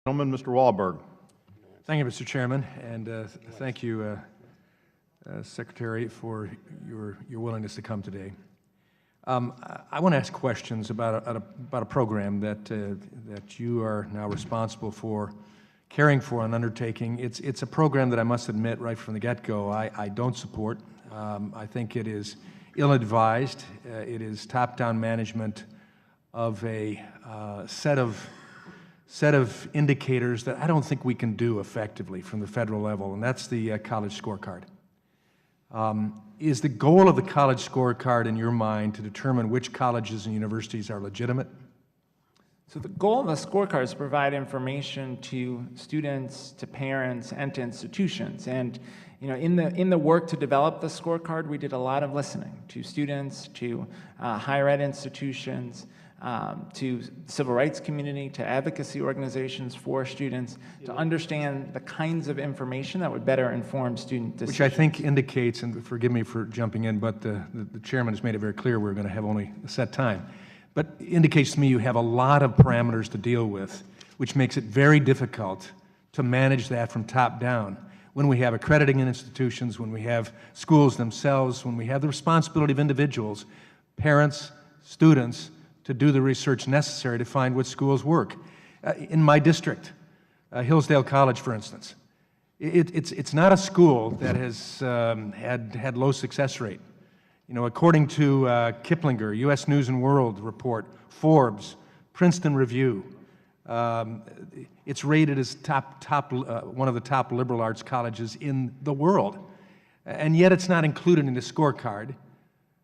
Gentleman, Mr. Walberg. Thank you, Mr. Chairman, and thank you, Secretary, for your willingness to come today. I want to ask questions about a program that you are now responsible for caring for and undertaking. It's a program that I must admit right from the get-go I don't support. I think it is ill-advised. It is top-down management of a set of indicators that I don't think we can do effectively from the federal level, and that's the college scorecard. Is the goal of the college scorecard in your mind to determine which colleges and universities are legitimate? So the goal of the scorecard is to provide information to students, to parents, and to institutions. And in the work to develop the scorecard, we did a lot of listening to students, to higher ed institutions, to the civil rights community, to advocacy organizations for students, to understand the kinds of information that would better inform student decisions. Which I think indicates, and forgive me for jumping in, but the chairman has made it very clear we're going to have only a set time, but indicates to me you have a lot of parameters to deal with, which makes it very difficult to manage that from top down. When we have accrediting institutions, when we have schools themselves, when we have the responsibility of individuals, parents, students, to do the research necessary to find what schools work. In my district, Hillsdale College, for instance, it's not a school that has had low success rate. According to Kiplinger, U.S. News and World Report, Forbes, Princeton Review, it's rated as one of the top liberal arts colleges in the world. And yet it's not included in the scorecard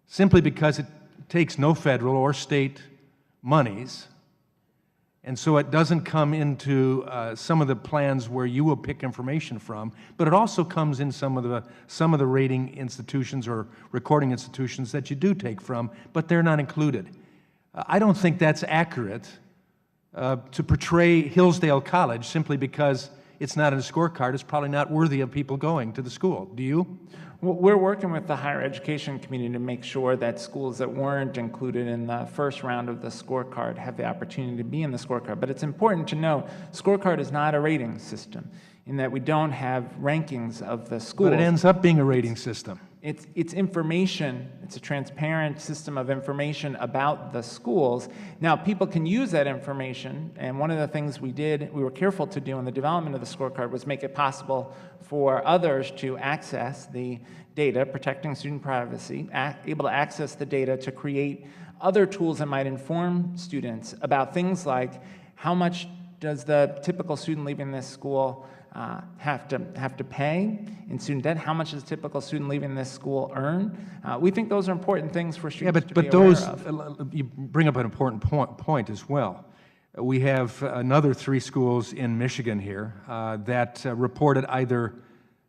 simply because it takes no federal or state monies, and so it doesn't come into some of the plans where you will pick information from, but it also comes in some of the rating institutions or recording institutions that you do take from, but they're not included. I don't think that's accurate to portray Hillsdale College simply because it's not in a scorecard. It's probably not worthy of people going to the school. Do you? Well, we're working with the higher education community to make sure that schools that weren't included in the first round of the scorecard have the opportunity to be in the scorecard. But it's important to know, scorecard is not a rating system in that we don't have rankings of the schools. But it ends up being a rating system. It's information. It's a transparent system of information about the schools. Now, people can use that information, and one of the things we were careful to do in the development of the scorecard was make it possible for others to access the data, protecting student privacy, able to access the data to create other tools that might inform students about things like how much does the typical student leaving this school have to pay in student debt? How much does a typical student leaving this school earn? We think those are important things for students to be aware of. You bring up an important point as well. We have another 3 schools in Michigan here that reported either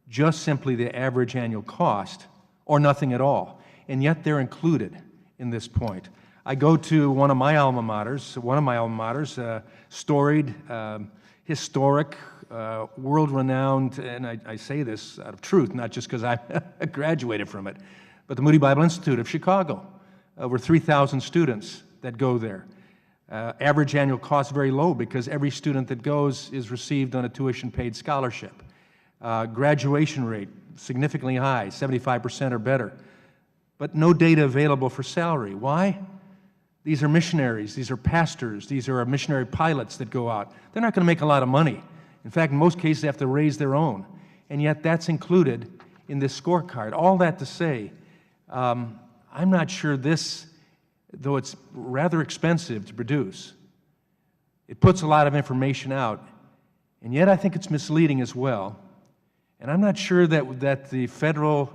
just simply the average annual cost or nothing at all, and yet they're included in this point. I go to one of my alma maters, storied, historic, world-renowned, and I say this out of truth, not just because I graduated from it, but the Moody Bible Institute of Chicago. Over 3,000 students that go there. Average annual cost very low because every student that goes is received on a tuition-paid scholarship. Graduation rate significantly high, 75% or better, but no data available for salary. Why? These are missionaries, these are pastors, these are missionary pilots that go out. They're not going to make a lot of money. In fact, in most cases, they have to raise their own, and yet that's included in this scorecard. All that to say, I'm not sure this, though it's rather expensive to produce, it puts a lot of information out, and yet I think it's misleading as well. And I'm not sure that the federal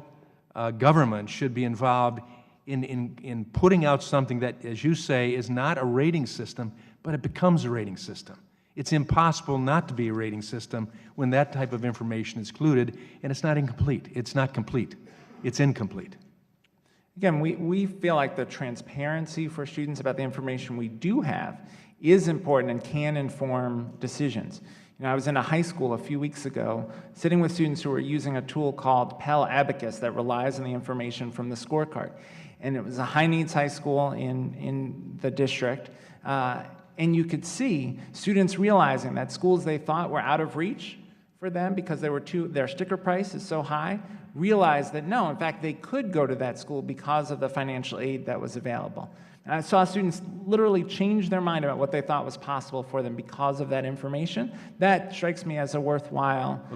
government should be involved in putting out something that, as you say, is not a rating system, but it becomes a rating system. It's impossible not to be a rating system when that type of information is included, and it's not incomplete. It's not complete. It's incomplete. Again, we feel like the transparency for students about the information we do have is important and can inform decisions. I was in a high school a few weeks ago, sitting with students who were using a tool called Pell Abacus that relies on the information from the scorecard. And it was a high-needs high school in the district. And you could see students realizing that schools they thought were out of reach for them because their sticker price is so high, realized that no, in fact, they could go to that school because of the financial aid that was available. And I saw students literally change their mind about what they thought was possible for them because of that information. That strikes me as a worthwhile Well, it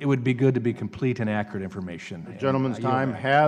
would be good to be complete and accurate information. The gentleman's And I yield time back. has